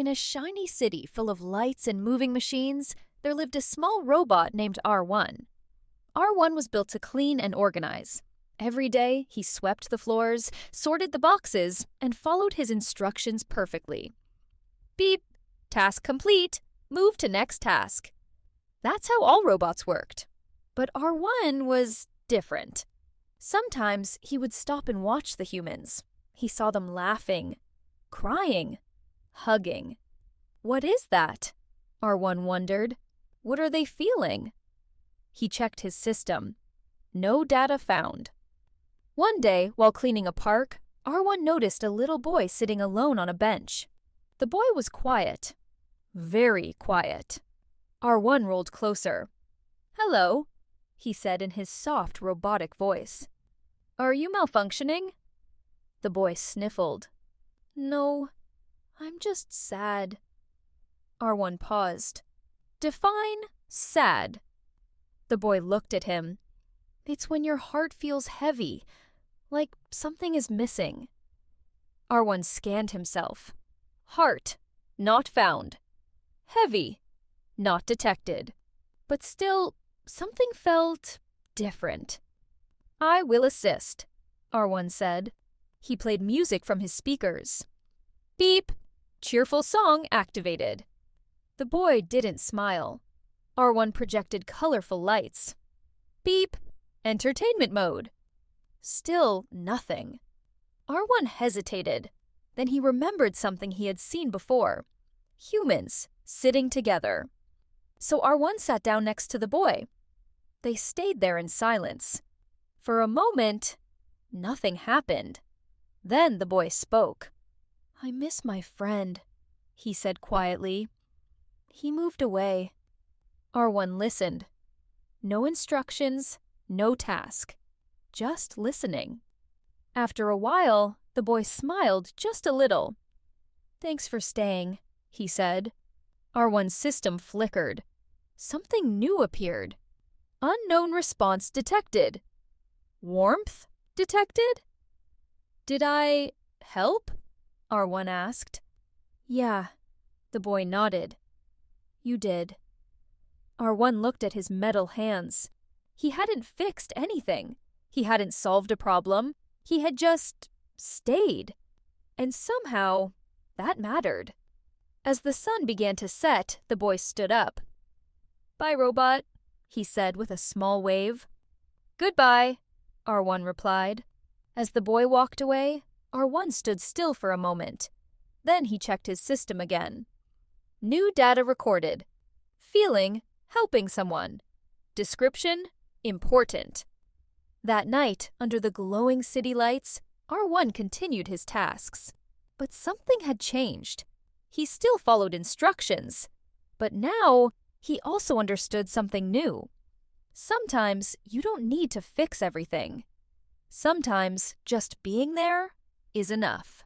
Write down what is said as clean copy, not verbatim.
In a shiny city full of lights and moving machines, there lived a small robot named R1. R1 was built to clean and organize. Every day, he swept the floors, sorted the boxes, and followed his instructions perfectly. Beep! Task complete. Move to next task. That's how all robots worked. But R1 was different. Sometimes he would stop and watch the humans. He saw them laughing, crying, hugging. What is that? R1 wondered. What are they feeling? He checked his system. No data found. One day, while cleaning a park, R1 noticed a little boy sitting alone on a bench. The boy was quiet. Very quiet. R1 rolled closer. "Hello," he said in his soft, robotic voice. "Are you malfunctioning?" The boy sniffled. "No, I'm just sad." R1 paused. "Define sad." The boy looked at him. "It's when your heart feels heavy, like something is missing." R1 scanned himself. Heart, not found. Heavy, not detected. But still, something felt different. "I will assist," R1 said. He played music from his speakers. Beep! Cheerful song activated. The boy didn't smile. R1 projected colorful lights. Beep! Entertainment mode. Still nothing. R1 hesitated. Then he remembered something he had seen before. Humans sitting together. So R1 sat down next to the boy. They stayed there in silence. For a moment, nothing happened. Then the boy spoke. "I miss my friend," he said quietly. "He moved away." R1 listened. No instructions, no task. Just listening. After a while, the boy smiled just a little. "Thanks for staying," he said. R1's system flickered. Something new appeared. Unknown response detected. Warmth detected? "Did I help?" R1 asked. "Yeah," the boy nodded. "You did." R1 looked at his metal hands. He hadn't fixed anything. He hadn't solved a problem. He had just stayed. And somehow, that mattered. As the sun began to set, the boy stood up. "Bye, robot," he said with a small wave. "Goodbye," R1 replied. As the boy walked away, R1 stood still for a moment. Then he checked his system again. New data recorded. Feeling, helping someone. Description, important. That night, under the glowing city lights, R1 continued his tasks. But something had changed. He still followed instructions. But now, he also understood something new. Sometimes you don't need to fix everything. Sometimes just being there is enough.